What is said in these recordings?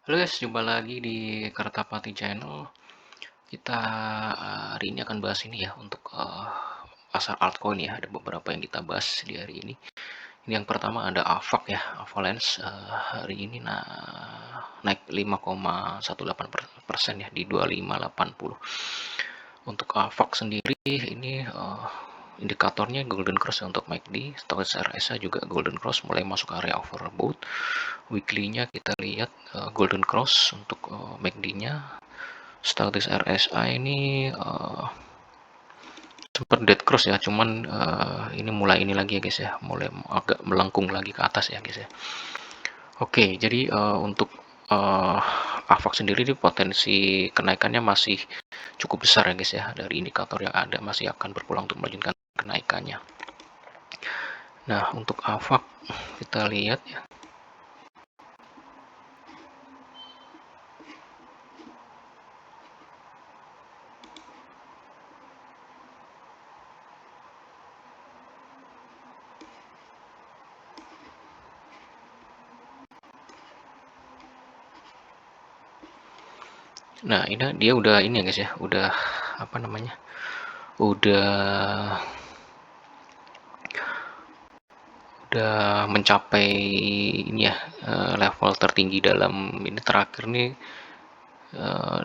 Halo guys, jumpa lagi di Kertapati Channel. Kita hari ini akan bahas ini ya untuk pasar altcoin ya. Ada beberapa yang kita bahas di hari ini. Ini yang pertama ada AVAX ya, Avalanche hari ini naik 5,18% ya di 2580. Untuk AVAX sendiri ini indikatornya golden cross ya untuk MACD, stochastic RSI juga golden cross mulai masuk area overbought. Weekly-nya kita lihat golden cross untuk MACD-nya. Status RSI ini sempat dead cross ya, cuman ini mulai ini lagi ya guys ya, mulai agak melengkung lagi ke atas ya guys ya. Oke, jadi untuk AVAX sendiri di potensi kenaikannya masih cukup besar ya guys ya, dari indikator yang ada masih akan berpeluang untuk melanjutkan kenaikannya. Nah, untuk AVAX kita lihat ya. Nah, ini dia udah ini ya guys ya, udah apa namanya? Udah mencapai ini ya, level tertinggi dalam ini terakhir nih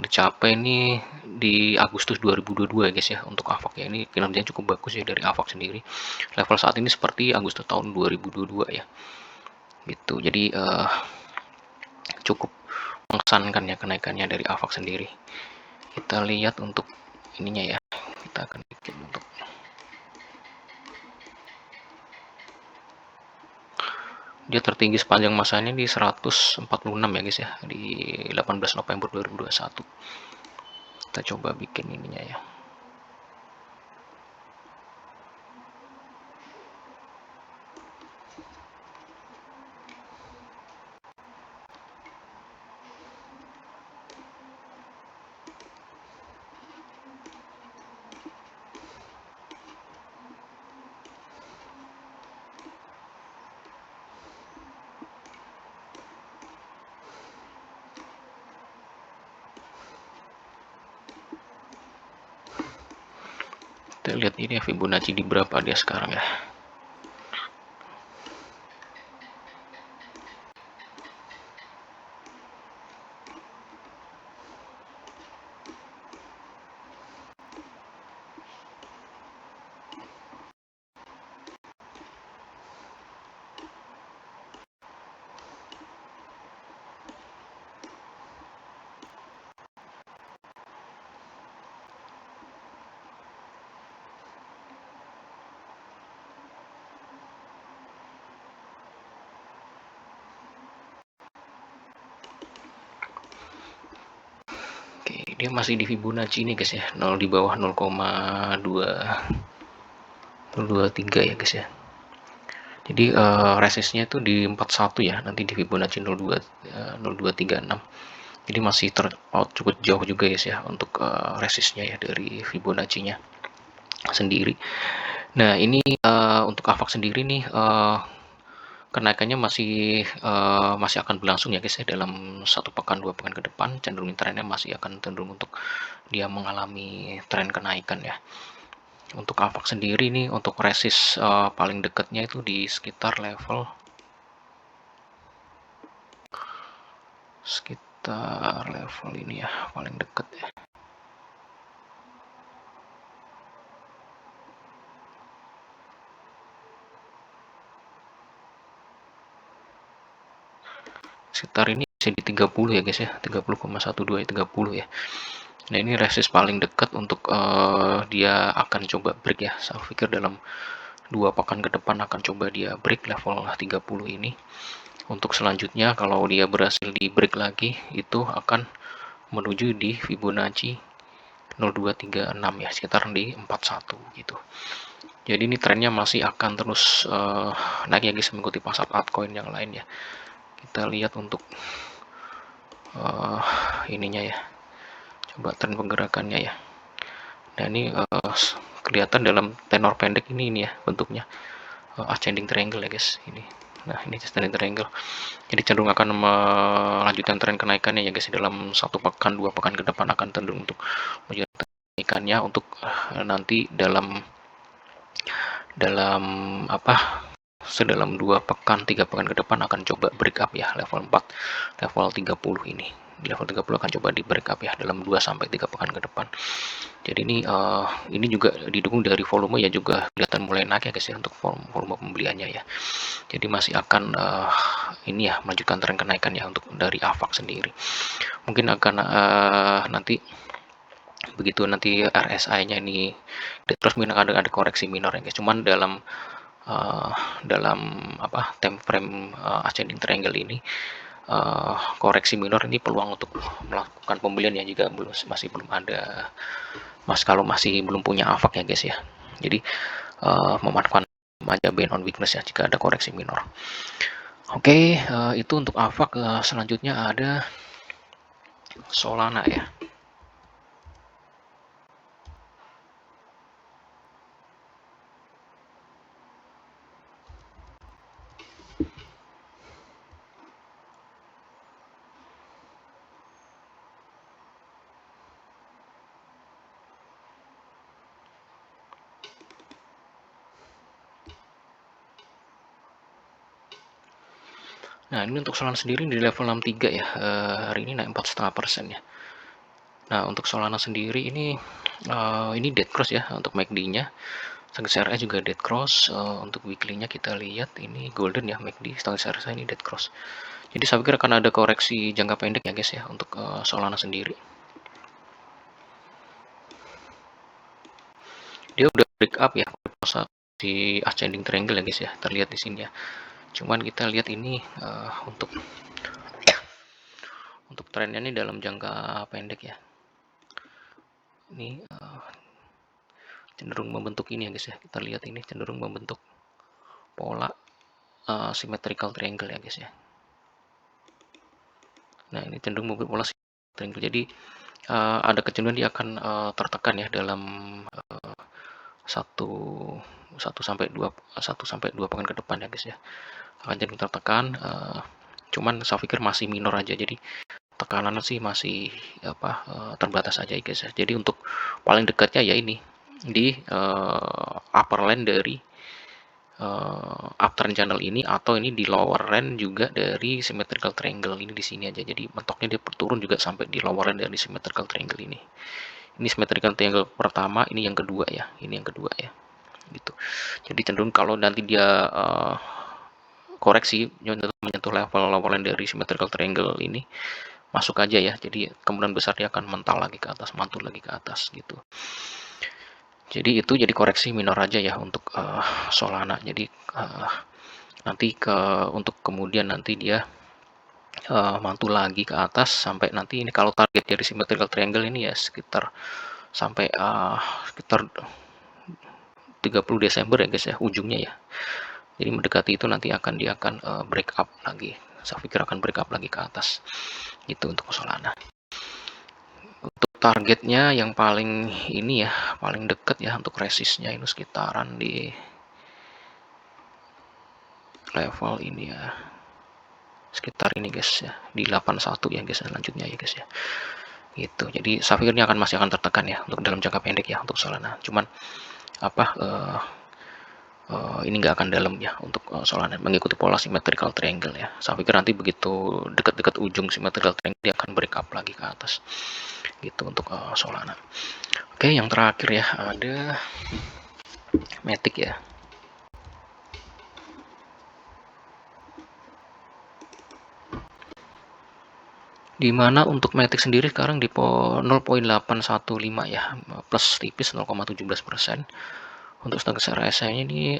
dicapai nih di Agustus 2022 ya guys ya untuk AVAX ya. Ini kinerjanya cukup bagus ya dari AVAX sendiri. Level saat ini seperti Agustus tahun 2022 ya. Gitu. Jadi cukup mengesankan ya kenaikannya dari AVAX sendiri. Kita lihat untuk ininya ya. Kita akan bikin untuk dia tertinggi sepanjang masanya di 146 ya guys ya, di 18 November 2021. Kita coba bikin ininya ya. Kita lihat ini ya Fibonacci di berapa dia sekarang ya. Oke, dia masih di Fibonacci ini guys ya, 0 di bawah 0,223 ya guys ya. Jadi resistnya itu di 41 ya, nanti di Fibonacci 0236. Jadi masih out cukup jauh juga guys ya untuk resistnya ya dari Fibonacci-nya sendiri. Nah, ini untuk AVAX sendiri nih kenaikannya masih akan berlangsung ya guys ya dalam 1 pekan 2 pekan ke depan. Cenderung trennya masih akan cenderung untuk dia mengalami tren kenaikan ya. Untuk AVAX sendiri nih untuk resist paling dekatnya itu di sekitar level ini ya, paling dekat ya. Sekitar ini bisa di 30 ya guys ya, 30,12 ya, 30 ya. Nah, ini resist paling dekat untuk dia akan coba break ya. Saya pikir dalam 2 pekan ke depan akan coba dia break level 30 ini. Untuk selanjutnya kalau dia berhasil di break lagi itu akan menuju di Fibonacci 0236 ya, sekitar di 41 gitu. Jadi ini trennya masih akan terus naik ya guys, mengikuti pasar altcoin yang lain ya. Kita lihat untuk ininya ya, coba tren pergerakannya ya. Nah, ini kelihatan dalam tenor pendek ini ya bentuknya ascending triangle ya guys ini. Nah, ini standing triangle. Jadi cenderung akan melanjutkan tren kenaikannya ya guys, dalam 1 pekan 2 pekan ke depan akan cenderung untuk melanjutkan kenaikannya untuk nanti dalam sedalam 2 pekan 3 pekan ke depan akan coba break up ya level 4 level 30 ini. Di level 30 akan coba di break up ya dalam 2 sampai 3 pekan ke depan. Jadi ini juga didukung dari volume ya, juga kelihatan mulai naik ya guys ya untuk volume pembeliannya ya. Jadi masih akan ini ya melanjutkan tren kenaikan ya untuk dari AVAX sendiri. Mungkin akan nanti begitu nanti RSI-nya ini terus mungkin akan ada koreksi minor ya guys. Cuman dalam time frame ascending triangle ini koreksi minor ini peluang untuk melakukan pembelian ya jika masih belum ada kalau masih belum punya AVAX ya guys ya. Jadi memanfaatkan aja band on weakness ya jika ada koreksi minor. Oke, itu untuk AVAX. Selanjutnya ada Solana ya. Nah, ini untuk Solana sendiri di level 63 ya. Hari ini naik 4,5% ya. Nah, untuk Solana sendiri ini dead cross ya untuk MACD-nya. Standard RSI juga dead cross. Untuk weekly-nya kita lihat ini golden ya MACD, standard RSI ini dead cross. Jadi saya pikir akan ada koreksi jangka pendek ya guys ya untuk Solana sendiri. Dia udah break up ya di ascending triangle ya guys ya, terlihat di sini ya. Cuman kita lihat ini untuk trennya ini dalam jangka pendek ya. Ini cenderung membentuk ini ya guys ya. Kita lihat ini cenderung membentuk pola symmetrical triangle ya guys ya. Nah, ini cenderung membentuk pola symmetrical triangle. Jadi ada kecenderungan dia akan tertekan ya dalam 1 sampai 2 pekan ke depan ya guys ya. Akan cenderung tertekan, cuman saya pikir masih minor aja. Jadi tekanannya sih masih terbatas aja ya guys ya. Jadi untuk paling dekatnya ya ini di upper line dari uptrend channel ini, atau ini di lower line juga dari symmetrical triangle ini di sini aja. Jadi mentoknya dia turun juga sampai di lower line dari symmetrical triangle ini. Ini symmetrical triangle pertama, ini yang kedua ya. Ini yang kedua ya. Gitu. Jadi cenderung kalau nanti dia koreksi menyentuh level lower line dari symmetrical triangle ini, masuk aja ya. Jadi kemungkinan besar dia akan mental lagi ke atas, mantul lagi ke atas gitu. Jadi itu jadi koreksi minor aja ya untuk Solana. Jadi nanti untuk kemudian nanti dia mantul lagi ke atas sampai nanti ini, kalau target dari symmetrical triangle ini ya sekitar sampai sekitar 30 Desember ya guys ya ujungnya ya. Jadi mendekati itu nanti dia akan break up lagi. Saya pikir akan break up lagi ke atas. Gitu untuk Solana. Untuk targetnya yang paling ini ya, paling deket ya untuk resistnya itu sekitaran di level ini ya. Sekitar ini guys ya, di 81 ya guys, selanjutnya ya guys ya. Gitu. Jadi saya pikir ini masih akan tertekan ya untuk dalam jangka pendek ya untuk Solana. Cuman ini nggak akan dalam ya untuk Solana, mengikuti pola symmetrical triangle ya. Saya pikir nanti begitu dekat-dekat ujung symmetrical triangle dia akan break up lagi ke atas. Gitu untuk Solana. Oke, yang terakhir ya ada Matic ya. Dimana untuk Matic sendiri sekarang di 0,815 ya, plus tipis 0,17%. Untuk standar RSI-nya ini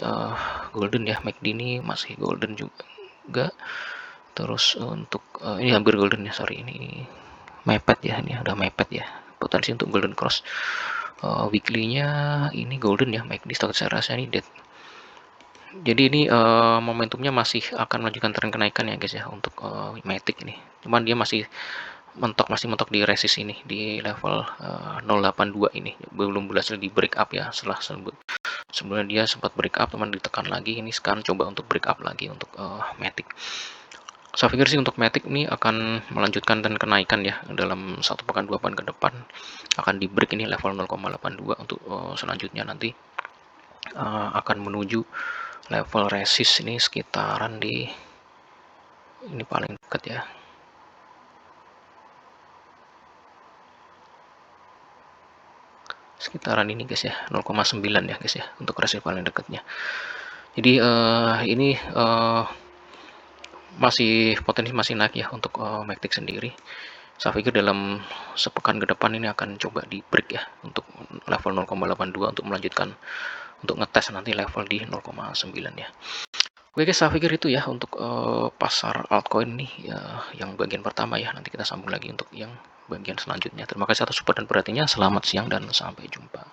golden ya, MACD ini masih golden juga. Terus untuk ini hampir golden ya, sorry, ini mepet ya, ini udah mepet ya, potensi untuk golden cross. Weekly-nya ini golden ya, MACD standar RSI ini dead. Jadi ini momentumnya masih akan melanjutkan tren kenaikan ya guys ya untuk Matic ini. Cuman dia masih masih mentok di resist ini di level 082 ini, belum berhasil di break up ya. Sebelumnya dia sempat break up teman ditekan lagi, ini sekarang coba untuk break up lagi untuk Matic. Saya pikir sih untuk Matic ini akan melanjutkan dan kenaikan ya dalam 1 pekan 2 pekan ke depan, akan di break ini level 0,82 untuk selanjutnya nanti akan menuju level resist ini sekitaran di ini paling dekat ya, sekitaran ini guys ya, 0,9 ya guys ya untuk resist paling dekatnya. Jadi ini masih potensi masih naik ya untuk Matic sendiri. Saya pikir dalam sepekan ke depan ini akan coba di break ya untuk level 0,82 untuk melanjutkan untuk ngetes nanti level di 0,9 ya. Oke guys, saya pikir itu ya untuk pasar altcoin nih ya, yang bagian pertama ya. Nanti kita sambung lagi untuk yang bagian selanjutnya. Terima kasih atas support dan perhatiannya. Selamat siang dan sampai jumpa.